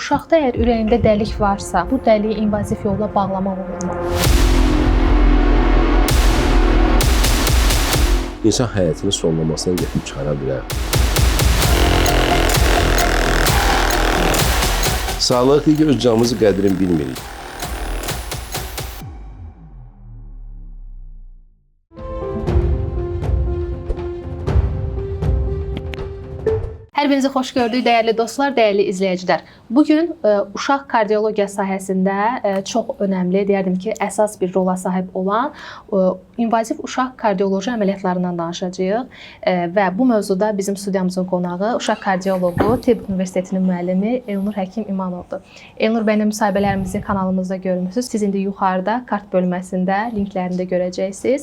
Uşaqda əgər ürəyində dəlik varsa, bu dəliyi invaziv yolla bağlamaq olurmu? İnsan həyatını sonlamasına gətirib çıxara bilər. Sağlıqlı ki, öz canımızı qədrini bilmirik. Hər birinizi xoş gördük, dəyərli dostlar, dəyərli izləyicilər. Bugün uşaq kardiologiya sahəsində çox önəmli, deyərdim ki, əsas bir rola sahib olan invaziv uşaq kardioloji əməliyyatlarından danışacağıq və bu mövzuda bizim studiyamızın qonağı uşaq kardioloqu, Tibb Universitetinin müəllimi Elnur Həkim İmanovdur. Elnur bəylə müsahibələrimizi kanalımızda görmüsünüz. Siz indi yuxarıda kart bölməsində linklərində görəcəksiniz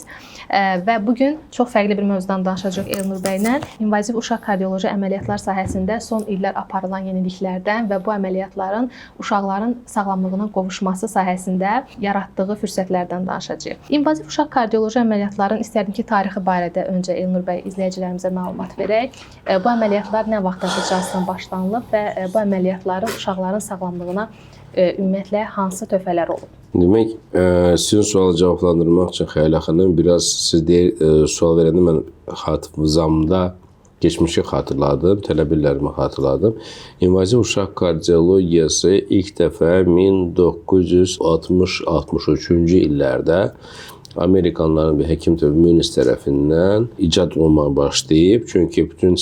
və bugün çox fərqli bir mövzudan danışacağıq Elnur bəylə. İnvaziv uşaq kardioloji əməliyyatlar sahəsində son illər aparılan yeniliklərdən və bu əməliyyatların uşaqların sağlamlığına qovuşması sahəsində yaratdığı fürsətlərdən danışacağıq. İnvaziv uşaq kardioloji əməliyyatların istərdim ki, tarixi barədə öncə Elnur bəy izləyicilərimizə məlumat verək. Bu əməliyyatlar nə vaxt icrasına başlanılıb və bu əməliyyatların uşaqların sağlamlığına ümumiyyətlə hansı töhfələr olub? Demək, sizin sualı cavablandırmaq üçün xeyli axından biraz siz sual verəndə mən hafızamda geçmişi xatırladım, tələblərimi xatırladım. İnvaziv uşaq kardiologiyası ilk dəfə 1960-63-cü illərdə Amerikanların bir həkim Münis tərəfindən icad olmağa başlayıb. Çünki bütün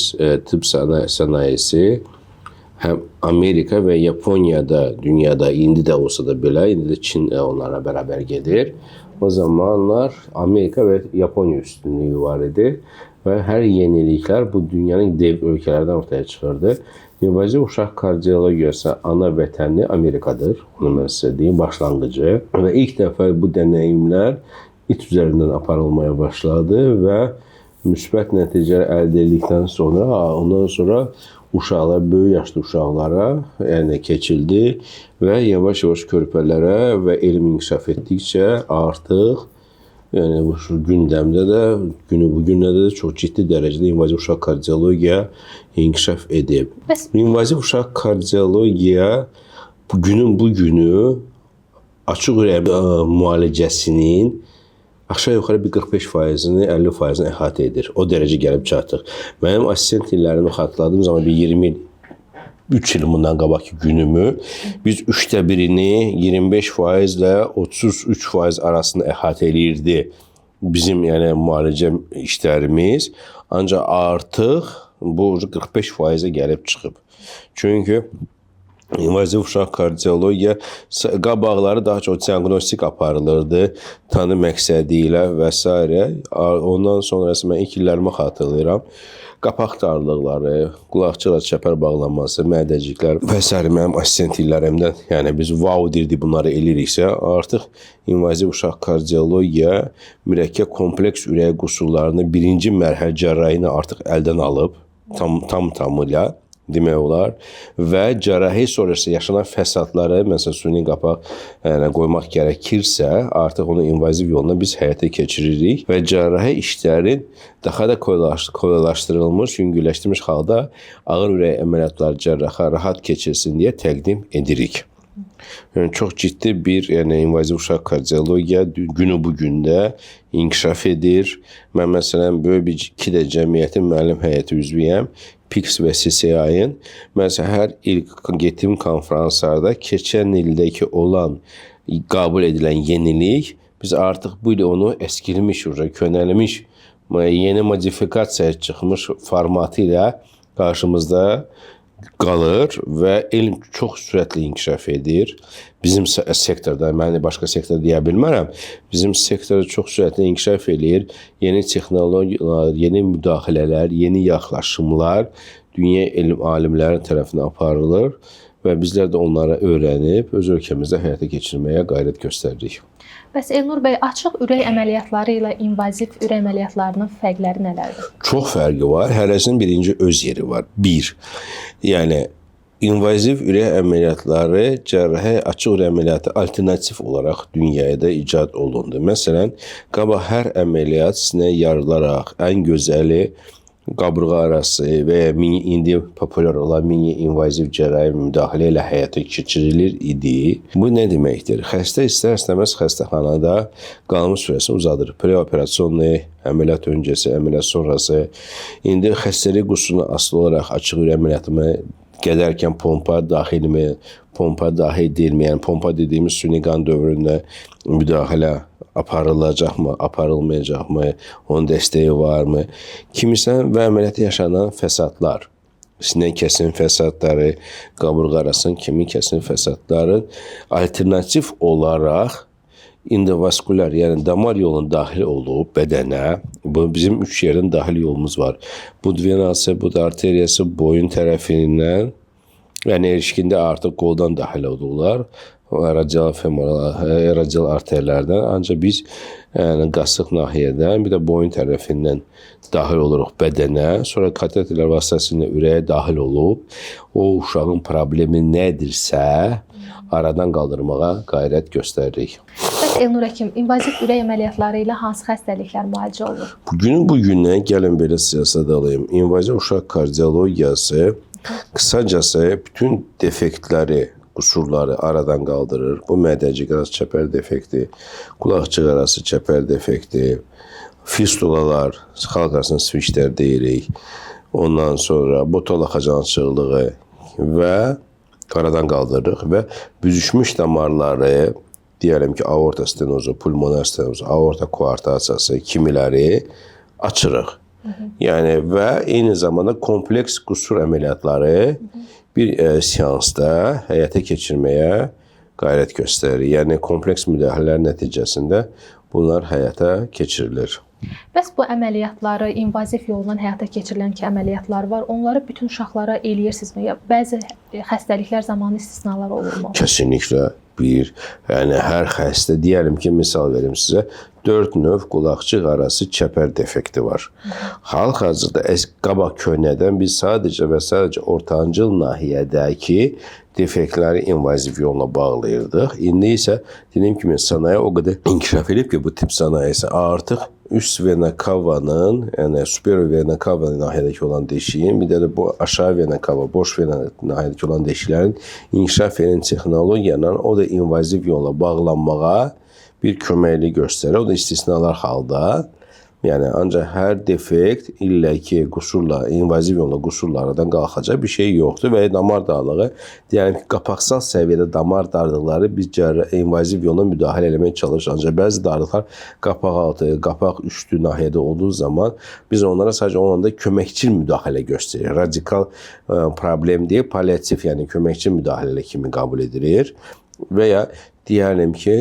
tibb sənayesi həm Amerika və Yaponiyada, dünyada indi də olsa da belə, indi də Çin onlara bərabər gedir. O zamanlar Amerika və Yaponiya üstünlüyü var idi. Və hər yeniliklər bu dünyanın dev ölkələrdən ortaya çıxırdı. İnvaziv uşaq kardiologiyası ana vətəni Amerikadır. Onu mən sizə deyim, başlanğıcı. Və ilk dəfə bu dənəyimlər it üzərindən aparılmaya başladı və müsbət nəticələr əldə edildikdən sonra, ondan sonra uşaqlar, böyük yaşlı uşaqlara keçildi və yavaş-yavaş körpələrə və elm inkişaf etdikcə artıq yəni bu gündəmdə də, günü bugündə də çox ciddi dərəcədə invaziv uşaq kardiologiya inkişaf edib. İnvaziv uşaq kardiologiya günün bu günü açıq ürək müalicəsinin aşağı-yuxarı bir 45%-ni, 50%-ni əhatə edir. O dərəcə gəlib çatdıq. Mənim assistent illərimi xatırladığım zaman bir 3 il bundan qabaqki günümü biz 1/3 25% ilə 33% arasında əhatə edirdi bizim müalicə işlərimiz. Ancaq artıq bu 45%-ə gəlib çıxıb. Çünki invaziv uşaq kardiologiya qabaqları daha çox diaqnostik aparılırdı, tanı məqsədi ilə və s. Ondan sonrası mən ilk illərimi xatırlayıram. Qapaq darlıqları, qulaqçıqla çəpər bağlanması, mədəciklər və s. mənim assistent illərimdən, yəni biz wow dirdi bunları eliriksə, artıq invaziv uşaq kardiologiya mürəkkəb kompleks ürək qüsurlarını birinci mərhələ cərrahi artıq əldən alıb, tamıyla demək olar və cərrahi sonrası yaşanan fəsadları, məsələn, süni qapaq qoymaq gərəkirsə, artıq onu invaziv yolla biz həyata keçiririk və cərrahi işlərin daha da kolaylaşdırılmış, yüngülləşdirilmiş halda ağır ürək əməliyyatları cərraha rahat keçirsin deyə təqdim edirik. Yəni, çox ciddi bir invaziv uşaq kardiologiya günü bu gündə inkişaf edir. Mən məsələn, böyük bir iki də cəmiyyətin müəllim heyəti üzvüyəm. PIX və CCI-ın. Məsələn, hər il getdiyim konferanslarda keçən ildəki olan qəbul edilən yenilik, biz artıq bu il onu əskilmiş, könəlmiş, yeni modifikasiyaya çıxmış formatı ilə qarşımızda qalır və elm çox sürətli inkişaf edir. Bizim sektorda, mən başqa sektor deyə bilmərəm, bizim sektorda çox sürətli inkişaf edir. Yeni texnologiyalar, yeni müdaxilələr, yeni yaxlaşımlar dünya elm alimləri tərəfindən aparılır və bizlər də onları öyrənib öz ölkəmizdə həyata keçirməyə qayrət göstəririk. Bəs Elnur bəy, açıq ürək əməliyyatları ilə invaziv ürək əməliyyatlarının fərqləri nələrdir? Çox fərqi var. Hərəsinin birinci öz yeri var. Yəni invaziv ürək əməliyyatları cərrahi açıq ürək əməliyyatı alternativ olaraq dünyada icad olundu. Məsələn, qabaq hər əməliyyat sinə yarılaraq ən gözəli qabırğa arası və ya indi populyar olan mini invaziv cərrahi müdaxilə ilə həyata keçirilir idi. Bu nə deməkdir? Xəstə istər-istəməz xəstəxanada qalma sürəsini uzadır. Preoperasionlu, əməliyyat öncəsi, əməliyyat sonrası. İndi xəstəlik qusuruna asılı olaraq açıq ürək əməliyyatı gedərkən pompa daxilmi, pompa daxil deyilmi? Yəni pompa dediyimiz süni qan dövründə müdaxilə aparılacaqmı, aparılmayacaqmı, onun dəstəyi varmı? Kimisən və əməliyyatda yaşanan fəsadlar, sinə kəsim fəsadları, qabırğa arasının kimi kəsim fəsadların alternativ olaraq endovaskulyar, yəni damar yolunun daxil olub bədənə, bu bizim 3 yerin daxil yolumuz var. Bud venası, bud arteriyası boyun tərəfindən, yəni erişkində artıq qoldan daxil olurlar. Radial femoral, radial arterlərdən, ancaq biz yəni qasıq nahiyədən, bir də boyun tərəfindən daxil oluruq bədənə, sonra kateterlər vasitəsilə ürəyə daxil olub, o uşağın problemi nədirsə, aradan qaldırmağa qayrət göstəririk. Bəs Elnur həkim, invaziv ürək əməliyyatları ilə hansı xəstəliklər müalicə olunur? Bugündən gəlin belə siyasət alayım. İnvaziv uşaq kardiologiyası qısacası bütün defektləri, qusurları aradan qaldırır. Bu mədəcik arası çəpər defekti, qulaqcıq arası çəpər defekti, fistulalar, xalq arasında switchlər deyirik. Ondan sonra botol axacançılığı və aradan qaldırırıq və büzüşmüş damarları, deyəlim ki, aorta stenozu, pulmonar stenozu, aorta koartasiyası kimiləri açırıq. Yəni və eyni zamanda kompleks qusur əməliyyatları bir seansda həyata keçirməyə qayrət göstərir. Yəni kompleks müdaxilələr nəticəsində bunlar həyata keçirilir. Bəs bu əməliyyatları invaziv yolla həyata keçirilən ki, əməliyyatlar var, onları bütün uşaqlara eləyirsinizmi? Ya bəzi xəstəliklər zamanı istisnalar olurmu? Kesinliklə bir, yəni hər xəstə, deyəlim ki, misal verim sizə, 4 növ qulaqcıq arası çəpər defekti var. Hal-hazırda qabaq köhnədən biz sadəcə və sadəcə ortancıl nahiyədəki defektləri invaziv yolla bağlayırdıq. İndi isə dediyim kimi sənaye o qədər inkişaf edib ki, bu tip sənayesi artıq üst vena cavanın, yəni superior vena cava nahiyədəki olan deşiyin, bir də bu aşağı vena cava, boş vena nahiyədəki olan deşiklərin inkişaf edən texnologiyalarla o da invaziv yolla bağlanmağa bir köməklik göstərir. O da istisnalar halda. Yəni ancaq hər defekt illə ki qusurla, invaziv yolla qusurlardan qalxacaq bir şey yoxdur və damar darlığı, deyəlim ki, qapaqsal səviyyədə damar darlıqları biz invaziv yolla müdaxilə eləməyə çalışırıq. Ancaq bəzi darlıqlar qapaq altı, qapaq üstü nahiyədə olduğu zaman biz onlara sadəcə onlarda köməkçil müdaxilə göstərir. Radikal problem deyil, paliativ, yəni köməkçil müdaxilə kimi qəbul edilir və ya deyəlim ki,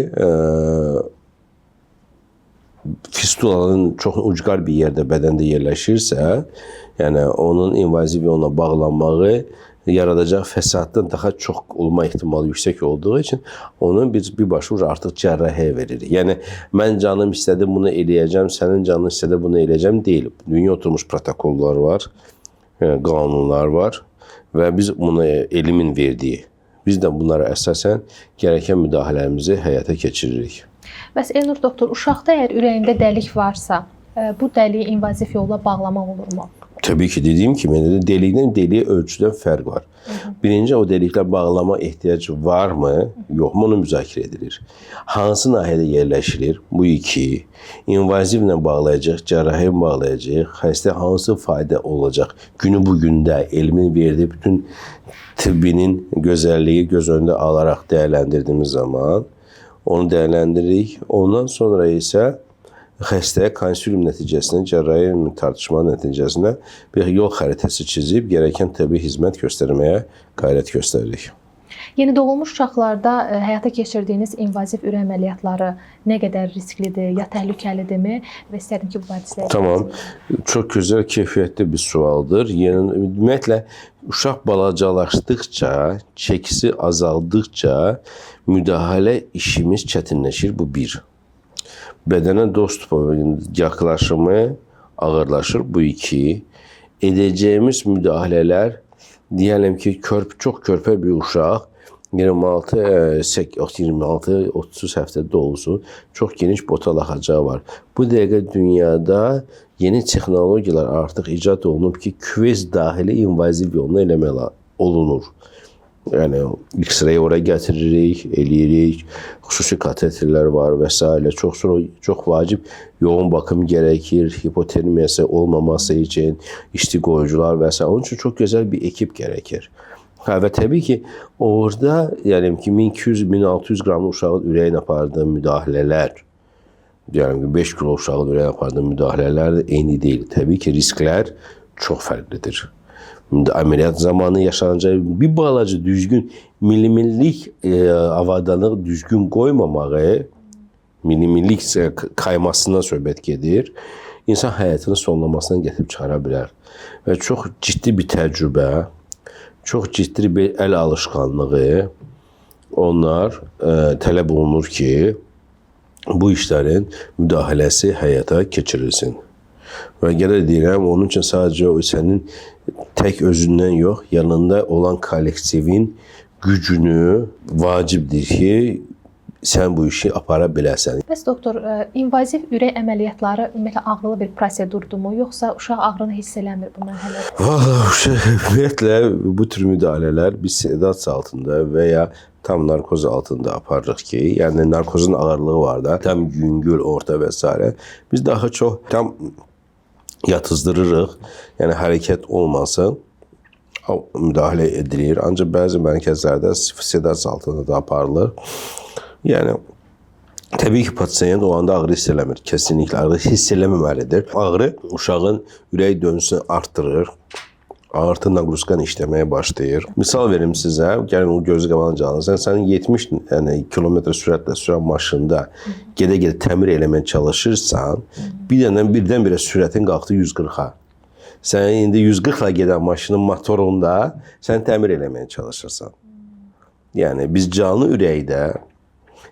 fistulanın çox ucqar bir yerdə bədəndə yerləşirsə, yəni onun invaziv yolla bağlanmağı yaradacaq fəsaddan daha çox olma ehtimalı yüksək olduğu üçün onu biz birbaşa artıq cərrahiyə veririk. Yəni mən canım istədi bunu eləyəcəm, sənin canın istədi bunu eləyəcəm deyil. Dünya oturmuş protokollar var, qanunlar var və biz bunu elmin verdiyi. Biz də bunlara əsasən gərəkən müdaxilələrimizi həyata keçiririk. Bəs Elnur doktor, uşaqda əgər ürəyində dəlik varsa, bu dəliyi invaziv yolla bağlamaq olurmu? Təbii ki, dediyim kimi, delikdən deliyə ölçüdən fərq var. Birinci, o deliklə bağlama ehtiyac varmı, yoxmu, onu müzakirə edilir. Hansı nahiyədə yerləşilir? Bu iki. İnvazivlə bağlayacaq, cərrahiyə bağlayacaq, xəstə hansı fayda olacaq? Günü bugündə elmin verdiyi bütün tibbinin gözəlliyi göz önündə alaraq dəyərləndirdiyimiz zaman onu dəyərləndiririk. Ondan sonra isə xəstəyə konsilium nəticəsində, cərrahi tartışma nəticəsində bir yol xəritəsi çizib gərəkən tibbi xidmət göstərməyə qayrət göstəririk. Yeni doğulmuş uşaqlarda həyata keçirdiyiniz invaziv ürək əməliyyatları nə qədər risklidir, ya təhlükəlidirmi və istədim ki, bu hadisələri... Tamam, çox gözəl, keyfiyyətli bir sualdır. Ümumiyyətlə, uşaq balacalaşdıqca, çəkisi azaldıqca müdaxilə işimiz çətinləşir, bu bir. Bədənə dost yaxlaşımı ağırlaşır, bu iki. Edəcəyimiz müdaxilələr, deyəlim ki, çox körpə bir uşaq 26-30 həftə dolusu çox geniş botal axacağı var. Bu dəqiqə dünyada yeni texnologiyalar artıq icad olunub ki, küvez daxili invaziv yolla eləmək olunur. Yəni X-ray ora gətiririk, eləyirik, xüsusi kateterlər var və s. Çox vacib yoğun bakım gərəkir, hipotermiyası olmaması üçün içti qoyucular və s. Onun üçün çox gözəl bir ekip gərəkir. Və təbii ki, orada yəni ki 1200-1600 qramlı uşağın ürəyin apardığı müdaxilələr, yəni 5 kilo uşağın ürəyin apardığı müdaxilələr də eyni deyil. Təbii ki, risklər çox fərqlidir. Ameliyat zamanı yaşanacaq bir balaca düzgün milimetrlik avadanlıq düzgün qoymamağı, milimetrlik kaymasından söhbət gedir. İnsan həyatını sonlamasından gətirib çıxara bilər. Və çox ciddi bir təcrübə, çox ciddi bir əl alışqanlığı onlar tələb olunur ki, bu işlərin müdaxiləsi həyata keçirilsin. Və gələ deyirəm, onun üçün sadəcə o sənin tək özündən yox, yanında olan kollektivin gücünü vacibdir ki, sən bu işi apara biləsən. Bəs doktor, invaziv ürək əməliyyatları ümumiyyətlə ağrılı bir prosedurdumu, yoxsa uşaq ağrını hiss eləmir bu mərhələdə? Ümumiyyətlə bu tür müdaxilələr biz sedans altında və ya tam narkoz altında aparırıq ki, yəni narkozun ağırlığı var da, tam yüngül, orta və s. Biz daha çox tam yatızdırırıq, yəni hərəkət olmasın, müdaxilə edilir. Ancaq bəzi mərkəzlərdə sedans altında da aparılır. Yəni, təbii ki, pasiyent o anda ağrı hiss eləmir. Kesinliklə ağrı hiss eləməməlidir. Ağrı uşağın ürək döngüsünü artırır. Artı naqruskan işləməyə başlayır. Misal verim sizə, gəlin o gözü qabağına canlısan, sənin 70 kilometr sürətlə sürən maşında gedə-gedə təmir eləməyə çalışırsan, birdən-birə sürətin qalxdı 140-a. Sən indi 140-la gedən maşının motorunda sən təmir eləməyə çalışırsan. Yəni, biz canlı ürəkdə,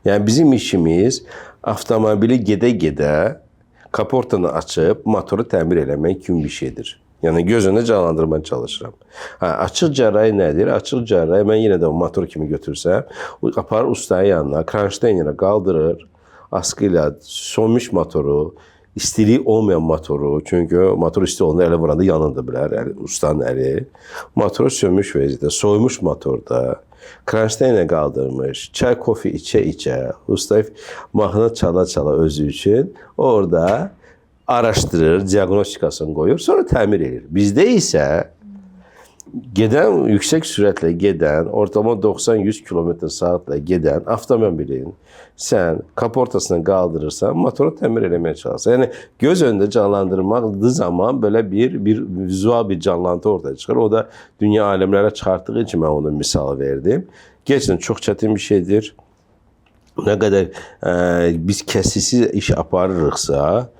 yəni bizim işimiz avtomobili gedə-gedə kaportanı açıb motoru təmir eləmək kimi bir şeydir. Yəni göz önündə canlandırmaya çalışıram. Açıq cərrahi nədir? Açıq cərrahi mən yenə də o motor kimi götürsəm, aparır ustaya yanına, kranşteynə qaldırır, askı ilə sönmüş motoru, istiliyi olmayan motoru, çünki motor isti olanda ələ vuranda yanında bilər, ustanın əli. Motoru sönmüş vəziyyətdə, soymuş motorda, kranşteynə qaldırmış, çay, kofi içə-içə, usta mahnı çala-çala özü üçün orada araşdırır, diaqnostikasını qoyur, sonra təmir edir. Bizdə isə gedən, yüksək sürətlə gedən, ortalama 90-100 km/saatlə gedən avtomobilin sən kaportasını qaldırırsan, motoru təmir eləməyə çalışırsan. Yəni, göz önündə canlandırmaqdığı zaman belə bir vizual bir canlantı ortaya çıxır. O da dünya aləmlərə çıxartdığı üçün mən onu misal verdim. Gerçəkdən çox çətin bir şeydir. Nə qədər biz kəsisiz iş aparırıqsa,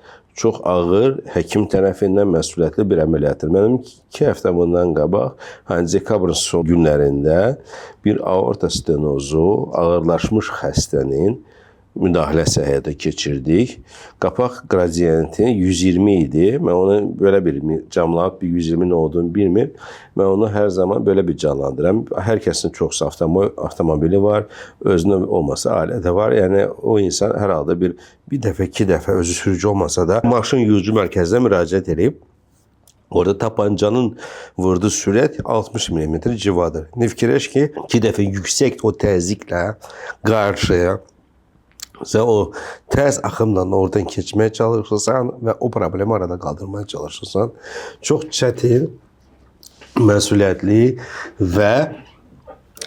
çox ağır həkim tərəfindən məsuliyyətli bir əməliyyatdır. Mənim 2 həftə bundan qabaq, dekabrın son günlərində bir aorta stenozu, ağırlaşmış xəstənin müdaxiləsi həyata keçirdik. Qapaq qradiyenti 120 idi. Mən onu belə bir camlanıb, 120 nə olduğunu bilmir. Mən onu hər zaman belə bir canlandıram. Hər kəsin çox avtomobili var, özünün olmasa ailə də var. Yəni o insan hər halda bir dəfə, 2 dəfə özü sürücü olmasa da maşın yığıcı mərkəzinə müraciət edib. Orada tapancanın vurduğu sürət 60 mm civadır. Ne fikirləş ki, 2 dəfə yüksək o təzyiqlə qarşıya sən o tərs axımla oradan keçməyə çalışırsan və o problemi arada qaldırmaya çalışırsan. Çox çətin, məsuliyyətli və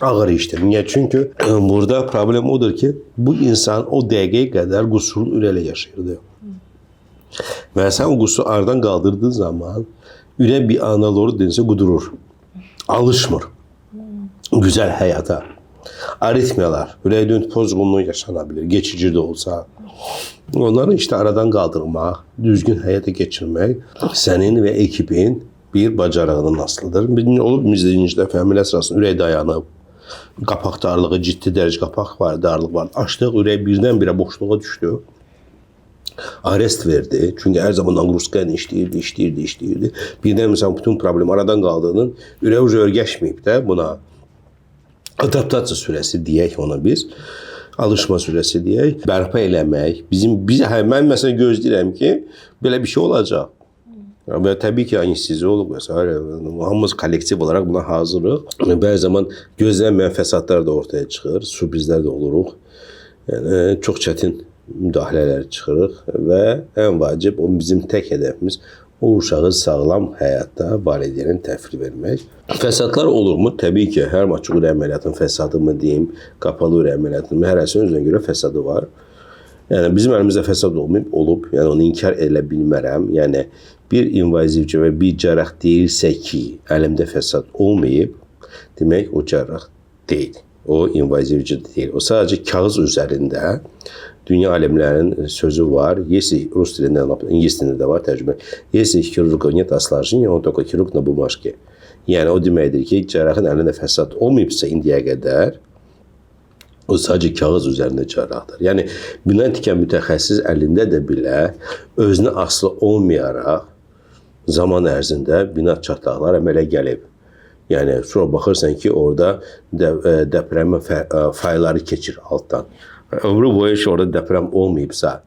ağır işdir. Niyə? Çünki burada problem odur ki, bu insan o dəqiqəyə qədər qusurlu ürəklə yaşayırdı. Və sən o qusuru aradan qaldırdığın zaman ürək bir ana doğru dönsə qudurur. Alışmır. Güzel həyata. Aritmiyalar, ürək döngü pozğunluğu yaşana bilir, geçici də olsa. Onları işte aradan qaldırmaq, düzgün həyata keçirmək sənin və ekibin bir bacarığının asılıdır. Olub bizdə dəfə əməliyyat sırasında ürək dayanıb, qapaq darlığı, ciddi dərəcə qapaq var, darlıq var. Açdıq, ürək birdən-birə boşluğa düşdü. Arrest verdi. Çünki hər zaman naqruskan işləyirdi. Birdən məsələn bütün problem aradan qaldığının ürək öyrəşməyib də buna. adaptasiya sürəsi deyək ona biz. Alışma sürəsi deyək. Bərpa eləmək. Mən məsələn gözləyirəm ki, belə bir şey olacaq. Və təbii ki, anesteziyoloq və s. hamımız kollektiv olaraq buna hazırıq. Bəzi zaman gözlənməyən fəsadlar da ortaya çıxır, sürprizlər də oluruq. Yəni çox çətin müdaxilələr çıxırıq və ən vacib bizim tək hədəfimiz o uşağı sağlam həyatda valideynin təhvil vermək. Fəsadlar olurmu? Təbii ki, hər açıq ürək əməliyyatının fəsadı mı deyim, qapalı ürək əməliyyatının hər həsinin özünə görə fəsadı var. Yəni bizim əlimizdə fəsad olub, yəni onu inkar edə bilmərəm. Yəni bir invazivci və bir cərrah deyirsə ki, əlimdə fəsad olmayıb, demək o cərrah deyil. O invazivci deyil. O sadəcə kağız üzərində dünya alimlərinin sözü var. Если rus dilində, ingilis dilində də var tərcümə. Если хирурга нет осложнений, он только хирург на бумажке. Yəni o deməkdir ki, cərrahın əlində fəsad olmayıbsa indiyə qədər o sadəcə kağız üzərində cərrahdır. Yəni bina tikən mütəxəssis əlində də belə özünə asılı olmayaraq zaman ərzində bina çatlaqlar əmələ gəlib. Yəni sonra baxırsan ki, orada deprem fayları keçir altdan. Ömrü boyu ki, orada deprem olmayıbsa,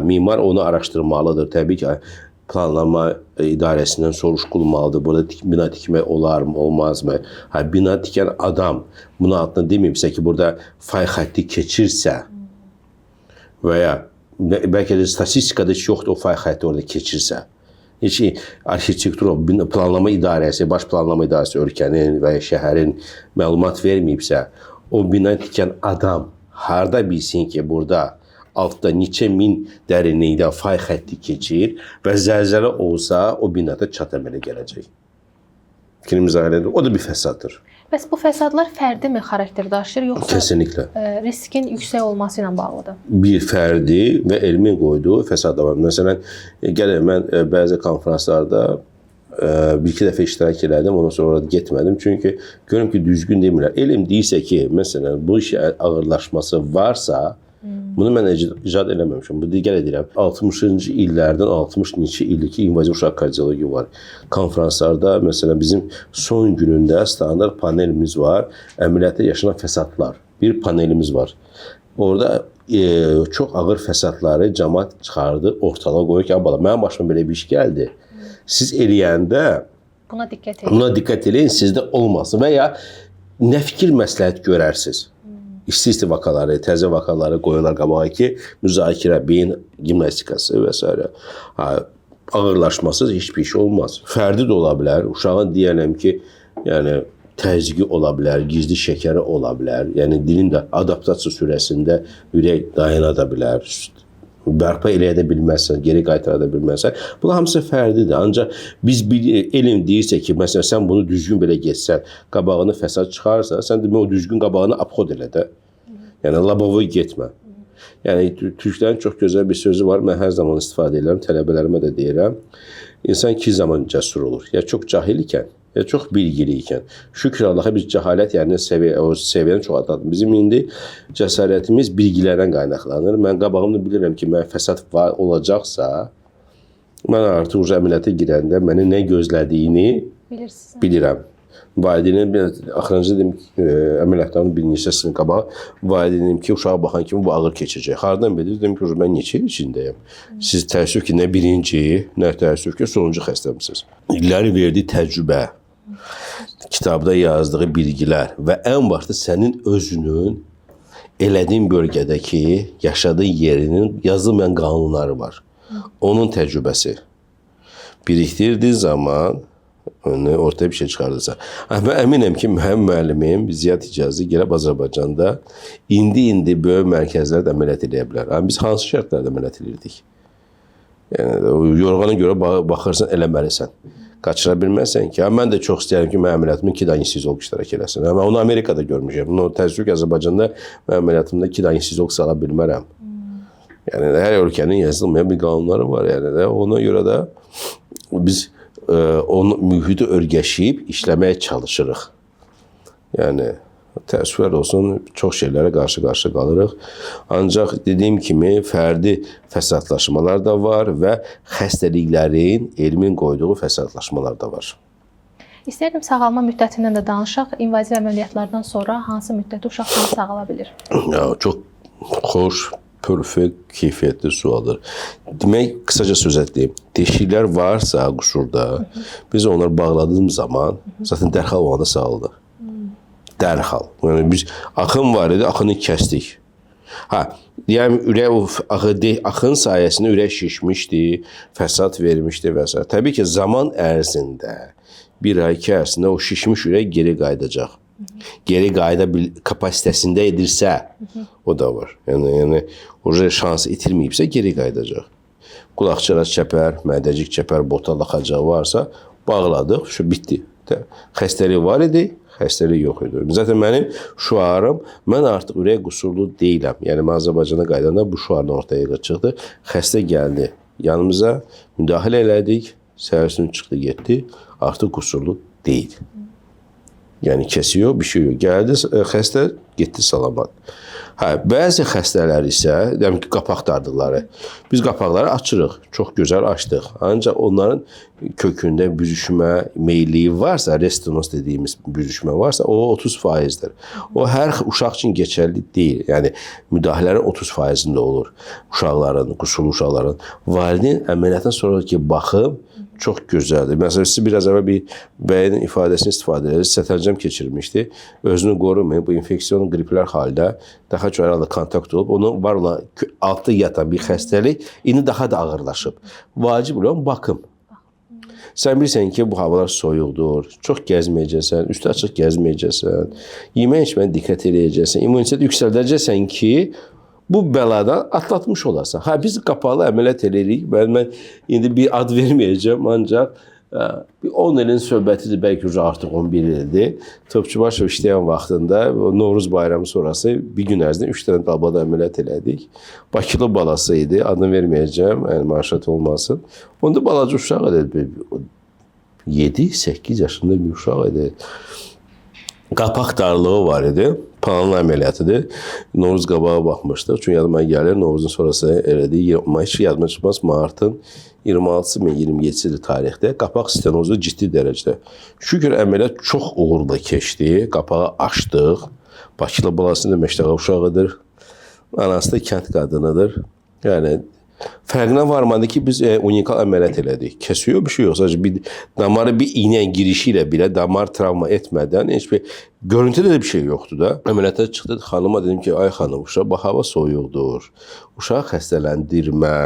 mimar onu araşdırmalıdır. Təbii ki, planlama idarəsindən soruşulmalıdır. Burada bina tikmək olar mı, olmaz mı? Bina tikən adam buna adına deməyibsə ki, burada fay xətti keçirsə və ya bəlkə də statistikada heç yoxdur o fay xətti orada keçirsə. Heç arxitektura, planlama idarəsi, baş planlama idarəsi ölkənin və ya şəhərin məlumat verməyibsə, o bina tikən adam harda bilsin ki, burada altda neçə min dərinlikdə fay xətti keçir və zəlzələ olsa, o binada çat əmələ gələcək. Fikrimiz ailədir. O da bir fəsaddır. Bəs bu fəsadlar fərdi mi xarakter daşıyır, yoxsa Kesinlikle. Riskin yüksək olması ilə bağlıdır? Bir fərdi və elmin qoyduğu fəsadlar var. Məsələn, gəlin mən bəzi konferanslarda bir-iki dəfə iştirak elədim, ondan sonra orada getmədim. Çünki görürüm ki, düzgün demirlər. Elm deyirsə ki, məsələn, bu işin ağırlaşması varsa, bunu mən icad eləməmişəm. Bu digər edirəm. 60-cı illərdən 60 neçə illik invaziv uşaq kardiologiya var. Konferanslarda, məsələn, bizim son günündə standart panelimiz var. Əməliyyatda yaşanan fəsadlar. Bir panelimiz var. Orada çox ağır fəsadları cəmaət çıxardı, ortalığa qoyur ki, mənim başıma belə bir iş gəldi. Siz eləyəndə buna diqqət eləyin, sizdə olmasın və ya nə fikir məsləhət görərsiniz. İsti vakaları, təzə vakaları qoyurlar qabağa ki, müzakirə, beyin gimnastikası və s. Ağırlaşmasız heç bir şey olmaz. Fərdi də ola bilər, uşağın deyələm ki, yəni təzyiqi ola bilər, gizli şəkəri ola bilər, yəni dilin də adaptasiya sürəsində ürək dayana bilər, bərpa eləyə bilməzsən, geri qaytara bilməzsən. Bunlar hamısı fərdidir. Ancaq biz elm deyirsə ki, məsələn, sən bunu düzgün belə getsən, qabağını fəsad çıxarsan, sən demə o düzgün qabağını abxod elə də. Yəni, labovoy getmə. Yəni, türklərin çox gözəl bir sözü var, mən hər zaman istifadə edirəm, tələbələrimə də deyirəm. İnsan iki zaman cəsur olur. Ya çox cahil ikən, ya çox bilgili ikən. Şükür Allaha biz cəhalət yəni səviyyəni çox atladım. Bizim indi cəsarətimiz bilgilərdən qaynaqlanır. Mən qabağımda bilirəm ki, mən fəsad olacaqsa, mən artıq əməliyyata girəndə məni nə gözlədiyini bilirəm. Valideynin, axırıncı dedim ki, əməliyyatların bir neçəsinin qabağı, valideynim ki, uşağa baxan kimi bu ağır keçəcək. Hardan bilir? Dedim ki, mən neçə il içindəyim. Siz təəssüf ki, nə birinci, nə təəssüf ki, sonuncu xəstəmisiniz. İlləri verdiyi təcrübə, kitabda yazdığı bilgilər və ən başda sənin özünün elədiyin bölgədəki, yaşadığın yerinin yazılmayan qanunları var. Onun təcrübəsi. Birikdirdiyi zaman ortaya bir şey çıxardırsa. Mən əminəm ki, mənim müəllimim Ziyad Hicazi gəlib Azərbaycanda indi böyük mərkəzlərdə əməliyyat edə bilər. Biz hansı şərtlərdə əməliyyat edirdik? Yəni, yorğana görə baxırsan, eləməlisən. Qaçıra bilməzsən ki, mən də çox istəyirəm ki, mənim əməliyyatımda 2 anesteziyolog iştirak eləsin. Mən onu Amerikada görmüşəm. Təəssüf ki, Azərbaycanda mənim əməliyyatımda 2 anesteziyolog sala bilmərəm. Yəni, hər ölkənin yazılmayan bir qanunları var. Yəni, ona görə də biz onu mühiti örgəşib işləməyə çalışırıq. Yəni, təəssüflər olsun, çox şeylərə qarşı-qarşı qalırıq. Ancaq dediyim kimi, fərdi fəsadlaşmalar da var və xəstəliklərin elmin qoyduğu fəsadlaşmalar da var. İstəyirdim sağalma müddətindən də danışaq. İnvaziv əməliyyatlardan sonra hansı müddətdə uşaq tam sağala bilir? Ya, çox xoş, perfekt, keyfiyyətli sualdır. Demək, qısaca söz etliyim. Deşiklər varsa qusurda, biz onları bağladığımız zaman zaten dərhal o anda sağalır. Dərhal. Yəni biz axın var idi, axını kəsdik. Yəni ürək axın sayəsində ürək şişmişdi, fəsad vermişdi və s. Təbii ki, zaman ərzində, bir ay, 2 ay ərzində o şişmiş ürək geri qayıdacaq. Geri qayıda kapasitəsində edirsə, o da var. Yəni şansı itirməyibsə geri qayıdacaq. Qulaqçıraz çəpər, mədəcik çəpər, bota laxacağı varsa bağladıq, bitdi. Xəstəlik var idi, xəstəlik yox idi. Zaten mənim şüarım, mən artıq ürək qusurlu deyiləm. Yəni Azərbaycana qaydanda bu şüarla ortaya çıxdı. Xəstə gəldi yanımıza, müdaxilə elədik, səhərsin çıxdı, getdi, artıq qusurlu deyil. Yəni kəsiyor, bir şey yox. Gəldi xəstə, getdi salamat. Bəzi xəstələr isə, deyəm ki, qapaq dardıqları. Biz qapaqları açırıq, çox gözəl açdıq. Ancaq onların kökündə büzüşmə meyilliyi varsa, restinos dediyimiz büzüşmə varsa, o 30%'dir. O hər uşaq üçün keçərli deyil. Yəni müdaxilərin 30%'ində olur. Uşaqların, qusurlu uşaqların. Valideyn əməliyyatdan sonraki baxım çox gözəldir. Məsələn, siz biraz əvvəl bir bəyin ifadəsini istifadə edirsiniz. Sətəlcəm keçirmişdi. Özünü qorumayın. Bu infeksiyon qriplər halda daha çox arada kontakt olub. Onun var olan altda yatan bir xəstəlik indi daha da ağırlaşıb. Vacib olan baxım. Sən bilirsən ki, bu havalar soyuqdur, çox gəzməyəcəksən, üstü açıq gəzməyəcəksən, yemək içməyə diqqət edəcəksən, immunitet yüksəldəcəksən ki, bu bəladan atlatmış olasan. Biz qapalı əməliyyat edirik. Mən indi bir ad verməyəcəm, ancaq 10 ilin söhbətidir, bəlkə artıq 11 ildir. Topçubaşov işləyən vaxtında Novruz bayramı sonrası bir gün ərzində 3 dənə dalbada əməliyyat elədik. Bakılı balası idi, adını verməyəcəm, yəni manşet olmasın. Onda balaca uşaq idi, 7-8 yaşında bir uşaq idi. Qapaq darlığı var idi. Planlı əməliyyatıdır. Novruz qabağa baxmışdıq. Çünki yadıma gəlir, Novruzun sonrası elədik. Heç yadıma çıxmaz, martın 26-sı və 27-sidir tarixdə. Qapaq stenozu ciddi dərəcədə. Şükür əməliyyat çox uğurla keçdi. Qapağı açdıq. Bakılı balası da məştəqa uşağıdır. Anası da kənd qadınıdır. Yəni fərqinə varmadı ki, biz unikal əməliyyat elədik. Kəsiyor bir şey yox. Sadəcə bir damarı bir iğnə girişi ilə belə damar travma etmədən heç bir görüntüdə də bir şey yoxdur da. Əməliyyata çıxdı. Xanıma dedim ki, ay xanım, uşaq hava soyuqdur. Uşağı xəstələndirmə,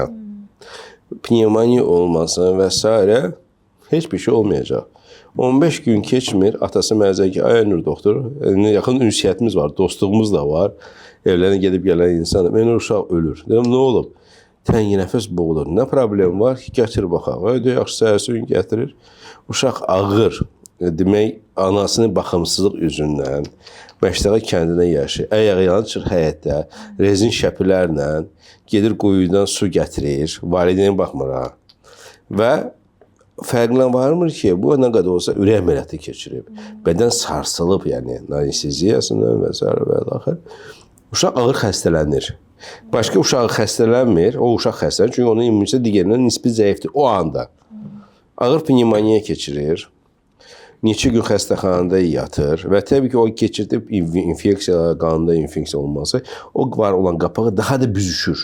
pnevmoniya olmasın və s. heç bir şey olmayacaq. 15 gün keçmir. Atası mənə ki, ay Nur doktor, yaxın ünsiyyətimiz var, dostluğumuz da var. Evlərinə gedib gələn insan. Mən uşaq ölür. Dedim, nə olub? Təngi nəfəs boğulur. Nə problem var ki, gətir baxaq. Öyle yaxşı səhərsi gün gətirir. Uşaq ağır. Demək, anasının baxımsızlıq üzündən Məştəqa kəndinə yaşayır. Ayağı yanı çıxır həyətdə. Rezin şəpilərlə gedir quyudan su gətirir. Valideyn baxmır. Və fərqlə varmır ki, bu nə qədər olsa ürək əməliyyatı keçirib. Bədən sarsılıb, yəni anesteziyasından və s. və axır. Uşaq ağır xəstələnir. Başqa uşaq xəstələnmir, o uşaq xəstələnir. Çünki onun immuniteti digərindən nisbi zəifdir o anda. Ağır pnevmoniya keçirir. Neçə gün xəstəxanada yatır və təbii ki, o keçirdib infeksiya, qanında infeksiya olması, o var olan qapağı daha da büzüşür.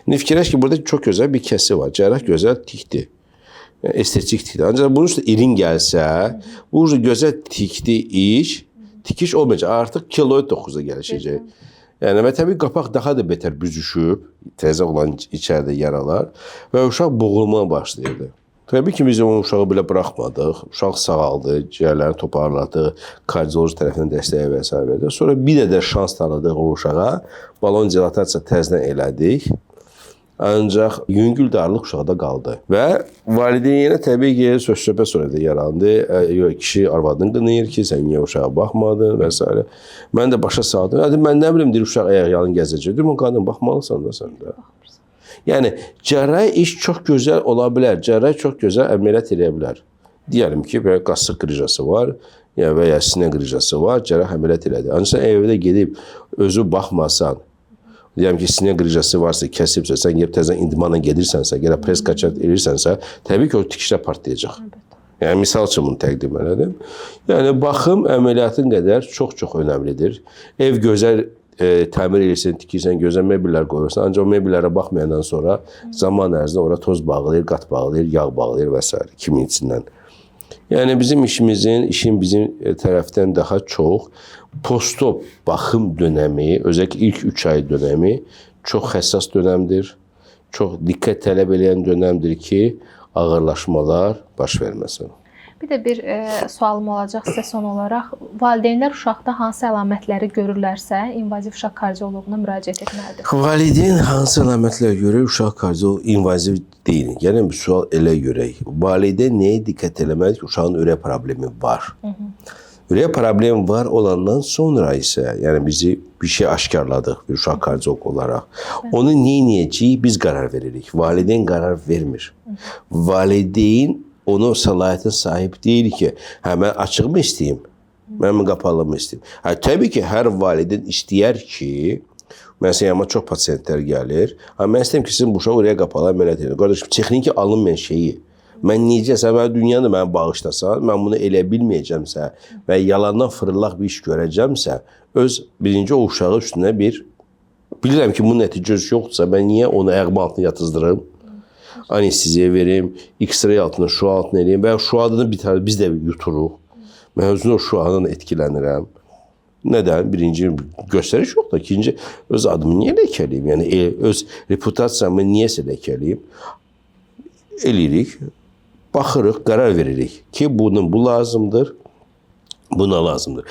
İndi fikirləş ki, burada çox gözəl bir kəsi var. Cərrah gözəl tikdir. Estetikdir. Ancaq bunun üstə irin gəlsə, bu gözəl tikdi iş, tikiş olmayacaq. Artıq kiloid 9-a gəlişəcək. Yəni və təbii qapaq daha da betər büzüşüb, təzə olan içəridə yaralar və uşaq boğulmaya başlayırdı. Təbii ki, biz o uşağı belə buraxmadıq. Uşaq sağaldı, ciyərlərini toparladı, kardioloji tərəfindən dəstəyə və s. verdi. Sonra bir də şans tanıdıq o uşağa, balon dilatasiya təzdən elədik. Ancaq yüngül darlıq uşaqda qaldı. Və valideynə təbii ki, söz-söhbət sonra yarandı. Kişi arvadını qınayır ki, sən niyə uşağa baxmadın və s. Mən də başa saldım. Mən nə bilim, deyir, uşaq ayaq yalın gəzəcək. Deyir, qadın, baxmalısan da sən də. Yəni, cərrahi iş çox gözəl ola bilər. Cərrahi çox gözəl əməliyyat edə bilər. Deyəlim ki, qasıq qrıjası var və ya sinə qrıjası var, cərrah əməliyyat elədi. Ancaq evdə gedib özü baxmasan, deyəm ki, sinə qrıjası varsa, kəsibsə, sən gəlib təzən indimanla gedirsənsə, gələ pres qaçat edirsənsə, təbii ki, o tikişlər partlayacaq. Yəni misal üçün bunu təqdim elədim. Yəni baxım əməliyyatın qədər çox-çox önəmlidir. Ev gözəl təmir edirsən, tikirsən, gözəl mebellər qoyursan, ancaq o mebellərə baxmayandan sonra zaman ərzində ora toz bağlayır, qat bağlayır, yağ bağlayır və s. kimin içindən. Yəni bizim işin bizim tərəfdən daha çox postop baxım dönəmi, özəlliklə ilk 3 ay dönəmi çox həssas dönəmdir. Çox diqqət tələb edən dönəmdir ki, ağırlaşmalar baş verməsin. Bir də bir sualım olacaq sizə son olaraq. Valideynlər uşaqda hansı əlamətləri görürlərsə, invaziv uşaq kardioloquna müraciət etməlidir. Valideyn hansı əlamətlər görür, uşaq kardioloq invaziv deyil. Yəni bir sual elə görək. Valideyn nəyə diqqət eləməlidir ki, uşağın ürək problemi var. Ürək problemi var olandan sonra isə, yəni bizi bir şey aşkarladıq bir uşaq kardioloq olaraq. Onu neyəcəyik biz qərar veririk. Valideyn qərar vermir. Valideyn onu səlahiyyətə sahib deyil ki, mən açıq mı istəyim, mən qapalı mı istəyim. Təbii ki, hər valideyn istəyər ki, məsələn, amma çox pasiyentlər gəlir. Mən istəyirəm ki, sizin bu uşaq ürək qapalı əməliyyat edin. Qardaşım, texniki alınmayan şeyi mən necəsə, mən dünyanı mənə bağışlasan, mən bunu elə bilməyəcəmsə və yalandan fırlaq bir iş görəcəmsə, birinci o uşağı üstünə bilirəm ki, bunun nəticəsi yoxdursa, mən niyə onu ayağım altına yatızdırım, anesteziya verim, X-ray altına, şua altına eləyim və şua adını biz də yuturuq. Mən özünü o şuadan etkilənirəm. Nədən? Birinci göstəriş yoxdur. İkinci, öz adımı niyə ləkəliyim? Yəni, öz reputasiyamı niyəsə ləkəliyim? Eləyirik. Baxırıq, qərar veririk ki, bu lazımdır, buna lazımdır.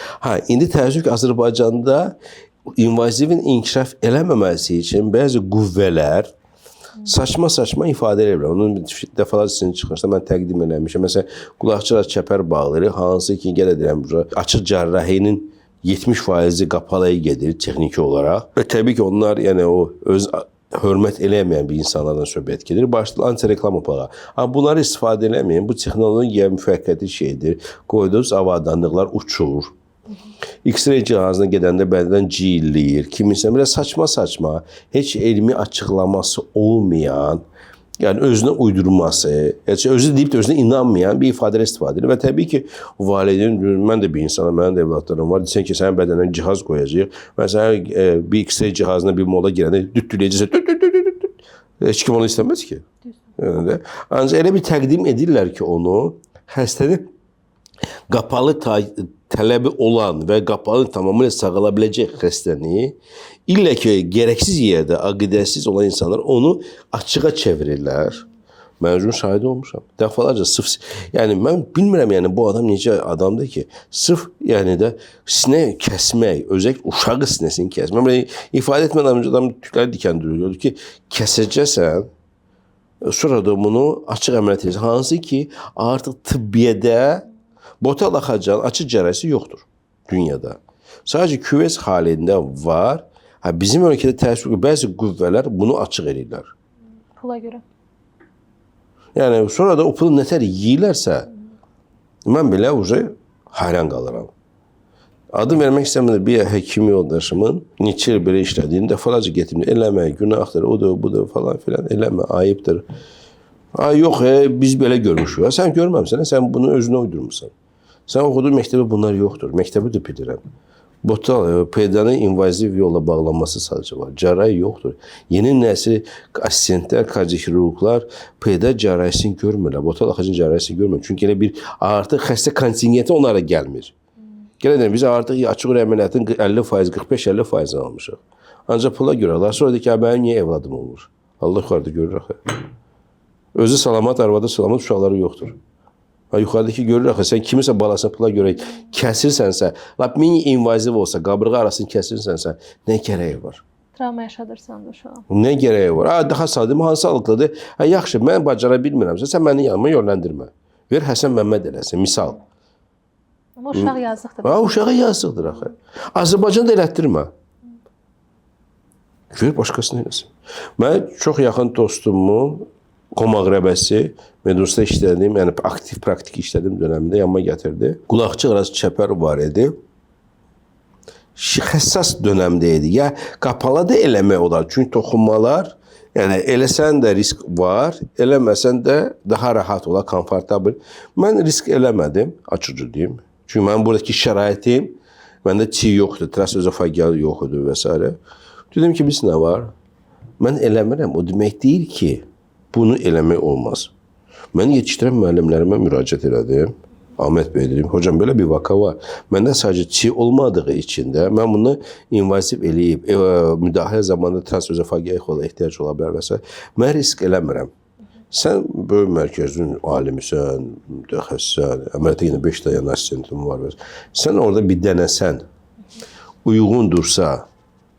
İndi təəssüf ki, Azərbaycanda invazivin inkişaf eləməməsi üçün bəzi qüvvələr saçma ifadə edirlər. Onun dəfələrcə çıxışda mən təqdim eləmişəm. Məsələn, qulaqçılar çəpər bağlayır, hansı ki, gələ deyirəm, açıq cərrahinin 70% qapalıya gedir texniki olaraq. Və təbii ki, onlar yəni o öz hörmət eləməyən bir insanlardan söhbət gedir. Başlayır anti-reklam apağa. Bunları istifadə eləməyin. Bu texnologiya müvəqqəti şeydir. Qoyduğunuz avadanlıqlar uçur. X-ray cihazına gedəndə bədən ciyilləyir. Kiminsə belə saçma, heç elmi açıqlaması olmayan, yəni özünə uydurması, özü deyib də özünə inanmayan bir ifadələr istifadə edir. Və təbii ki, valideyn, mən də bir insanım, mənim də evlatlarım var. Desən ki, sənin bədəninə cihaz qoyacaq. Məsələn, bir X-ray cihazına bir mola girəndə dütdüləyəcəksə, heç kim onu istəməz ki. Ancaq elə bir təqdim edirlər ki, onu xəstənin qapalı tələbi olan və qapalı tamamilə sağala biləcək xəstəni illə ki, gərəksiz yerdə aqidəsiz olan insanlar onu açığa çevirirlər. Mən özüm şahid olmuşam. Dəfalarca yəni mən bilmirəm, yəni bu adam necə adamdır ki, sırf yəni də sinə kəsmək, özəlliklə uşağı sinəsini kəsmək. Mən ifadə etmədən adam tükləri dikəndiriyor ki, kəsəcəksən, sonra da bunu açıq əməliyyat edəcəksən. Hansı ki, artıq tibbiyyədə botal axacan açıq cərrahisi yoxdur dünyada. Sadəcə küvez halində var. Bizim ölkədə təəssüf ki, bəzi qüvvələr bunu açıq edirlər. Pula görə. Yəni, sonra da o pulu nətər yiyirlərsə, mən belə hayran qalıram. Adım vermək istəmədim bir həkim yoldaşımın neçə il belə işlədiyini dəfalarca getirdim. Eləmə, günahdır, odur, budur falan filan, eləmə, ayıbdır. Yox, biz belə görmüşük. Sən görməmsən, sən bunu özünə uydurmuşsan. Sən oxuduğun məktəbə bunlar yoxdur. Məktəbi də bilirəm. Botal, peydanın invaziv yolla bağlanması sadəcə var. Cərrahi yoxdur. Yeni nəsil assistentlər, kardioxirurqlar peyda cərrahisini görmürlər. Botal axacın cərrahisini görmür. Çünki elə bir artıq xəstə kontingenti onlara gəlmir. Gələ deyəm, biz artıq açıq ürək əməliyyatın 50%, 45-50% almışıq. Ancaq pula görürlər. Sonra deyir ki, mənim niyə evladım olmur? Allah yuxarıda görür axı. Özü salamat, arvadı salamat, uşaqları yoxdur. Yuxarıdakı görür axı, sən kimisə balasına pula görə kəsirsənsə, mini invaziv olsa, qabırğa arasını kəsirsənsə, nə gərəyi var? Travma yaşadırsan da şu an. Nə gərəyi var? Daha sadə, hansı sağlıqlıdır? Yaxşı, mən bacara bilmirəmsə, sən məni yanıma yönləndirmə. Ver Həsən Məmməd eləsin, misal. Amma uşaq yazıqdır. Uşağa yazıqdır axı. Azərbaycanda elətdirmə. Ver başqasını eləsin. Mən çox yaxın dostumu, Qomaq-Rəbəsi, Medusda işlədim, yəni aktiv praktik işlədim dönəmində yanıma gətirdi. Qulaqçıq arası çəpər var idi. Həssas dönəmdə idi. Ya qapalı da eləmək olar. Çünki toxunmalar Yəni eləsən də risk var, eləməsən də daha rahat ola, komfortabl. Mən risk eləmədim, açıqca deyim. Çünki mənim buradakı şəraitim, məndə çi yoxdur, trasozofageal yoxdur və s. Dedim ki, biz nə var? Mən eləmirəm, o demək deyil ki, bunu eləmək olmaz. Mən yetişdirən müəllimlərimə müraciət elədim. Ahmet Bey dedim, hocam belə bir vaka var. Məndə sadəcə çi olmadığı için də mən bunu invaziv eləyib, müdaxilə zamanında transözofageal ehola ehtiyac ola bilər və s. Mən risk eləmirəm. Sən böyük mərkəzin alimisən, mütəxəssissən, əməliyyata yenə 5 dənə assistentim var. Sən orada bir dənəsən, uyğundursa,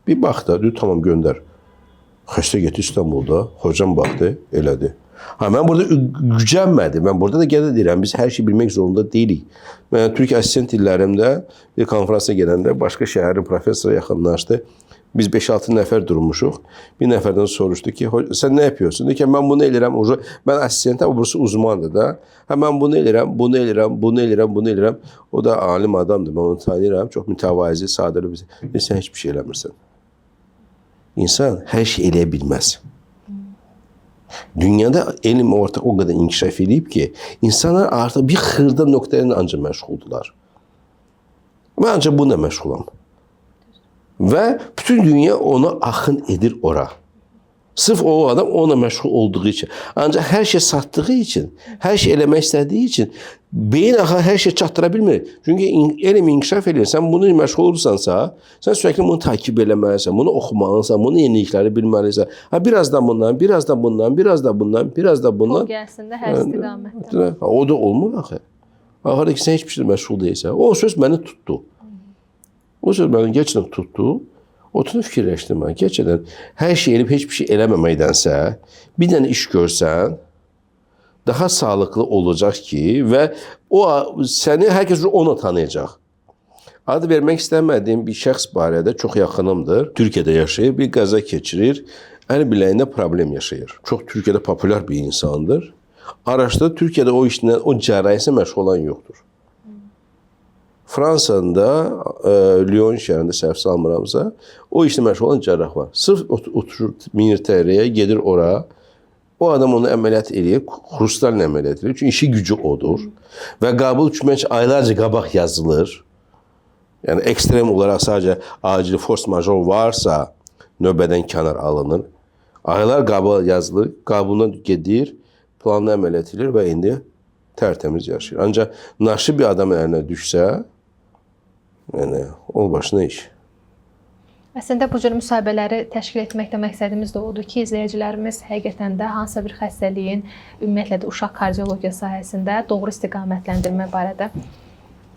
bir bax da, tamam göndər. Xəstə getdi İstanbulda, hocam baxdı, elədi. Mən burada gücənmədim. Mən burada da gədə deyirəm, biz hər şey bilmək zorunda deyilik. Mən Türk assistent illərimdə bir konferansa gələndə başqa şəhərin professora yaxınlaşdı. Biz 5-6 nəfər durmuşuq. Bir nəfərdən soruşdu ki, sən nə yapıyorsun? Dedi ki, mən bunu eləyirəm. Mən assistentəm, burası uzmandır da. Mən bunu eləyirəm, bunu eləyirəm, bunu eləyirəm, bunu eləyirəm. O da alim adamdır, mən onu tanıyıram. Çox mütəvazi, sadır. Sən heç bir şey eləmirsən. İnsan hər şey eləyə bilməz. Dünyada elm orta o qədər inkişaf edib ki, insanlar artıq bir xırda nöqtələrlə ancaq məşğuldular. Mən ancaq bununla məşğulam. Və bütün dünya ona axın edir ora. Sırf o adam onunla məşğul olduğu için. Ancaq hər şey satdığı için, hər şey eləmək istədiyi için beyin axı hər şey çatdıra bilmir. Çünki elm inkişaf edir. Sən bunu məşğul olursansa, sən sürekli bunu takip eləməlisən, bunu oxumalısan, bunu yenilikləri bilməlisən. Biraz da bundan, biraz da bundan, biraz da bundan, biraz da bundan. O gəlsin də hər istiqamətdə. O da olmur axı. Axırda ki, sən heç bir şey məşğul deyilsən. O söz məni tutdu. O söz məni gerçəkdən tutdu. Oturub fikirləşdim mən. Gerçəkdən hər şey elib heç bir şey eləməməkdənsə, bir dənə iş görsən, daha sağlıqlı olacaq ki, və o səni hər kəs ona tanıyacaq. Adı vermək istəmədiyim bir şəxs barədə çox yaxınımdır. Türkiyədə yaşayır, bir qəza keçirir, əl biləyində problem yaşayır. Çox Türkiyədə populyar bir insandır. Araşdırdı, Türkiyədə o işlə, o cərrahiyyə məşğul olan yoxdur. Fransa'da, Lyon şəhərində səhv salmıramsa, o işlə məşğul olan cərrah var. Sırf oturur minir TR-yə, gedir ora, o adam onu əməliyyat eləyir, xrustallə əməliyyat eləyir. Çünki işi gücü odur. Və qəbul üçün aylarca qabaq yazılır. Yəni, ekstrem olaraq sadəcə acil force major varsa, növbədən kənar alınır. Aylar qabaq yazılır, qəbuluna gedir, planlı əməliyyat eləyir və indi tərtəmiz yaşayır. Ancaq naşı bir adam əlinə düşsə, yəni, ol başına iş. Əslində bu cür müsahibələri təşkil etməkdə məqsədimiz də odur ki, izləyicilərimiz həqiqətən də hansısa bir xəstəliyin, ümumiyyətlə də uşaq kardiologiya sahəsində doğru istiqamətləndirmə barədə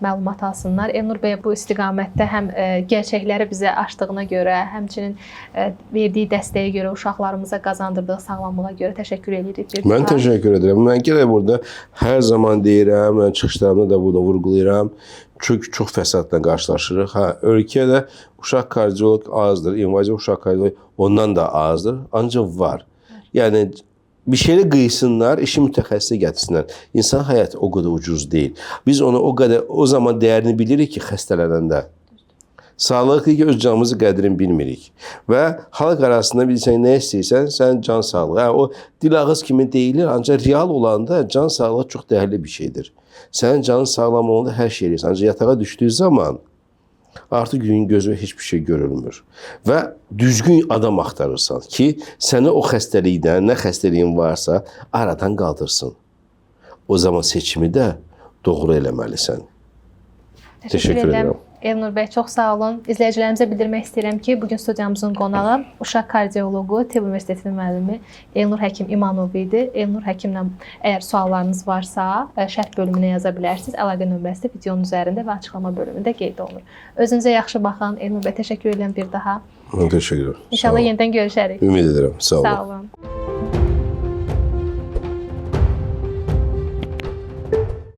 məlumat alsınlar. Elnur bəy bu istiqamətdə həm gerçəkləri bizə açdığına görə, həmçinin verdiyi dəstəyə görə, uşaqlarımıza qazandırdığı sağlamlığa görə təşəkkür edirik. Mən təşəkkür edirəm. Mən gələ burada hər zaman deyirəm, mən çıxışlarımda da bunu vurgulayıram. Çünki çox fəsadla qarşılaşırıq. Ölkədə uşaq kardioloq azdır, invaziv uşaq kardioloq ondan da azdır, ancaq var. Yəni bir şeylə qıysınlar, işi mütəxəssisə gətirsinlər. İnsan həyatı o qədər ucuz deyil. Biz onu o zaman dəyərini bilirik ki, xəstələnəndə. Sağlıqlı ki, öz canımızı qədrini bilmirik. Və xalq arasında bilsən nə istəyirsən, sən can sağlığı. O dil ağız kimi deyilir, ancaq real olanda can sağlığı çox dəyərli bir şeydir. Sənin canın sağlam olanda hər şey eləyirsən. Ancaq yatağa düşdüyü zaman artıq günün gözü heç bir şey görülmür. Və düzgün adam axtarırsan ki, səni o xəstəlikdən, nə xəstəliyin varsa aradan qaldırsın. O zaman seçimi də doğru eləməlisən. Təşəkkür edirəm. Elnur bəy, çox sağ olun. İzləyicilərimizə bildirmək istəyirəm ki, bugün studiyamızın qonağı uşaq kardioloqu, Tibb Universitetinin müəllimi Elnur Həkim İmanov idi. Elnur Həkimlə əgər suallarınız varsa, şərh bölümünə yaza bilərsiniz. Əlaqə nömrəsi də videonun üzərində və açıqlama bölümündə qeyd olunur. Özünüzə yaxşı baxın. Elnur bəy, təşəkkür edirəm bir daha. Təşəkkür edirəm. İnşallah yenidən görüşərik. Ümid edirəm. Sağ olun. Sağ olun.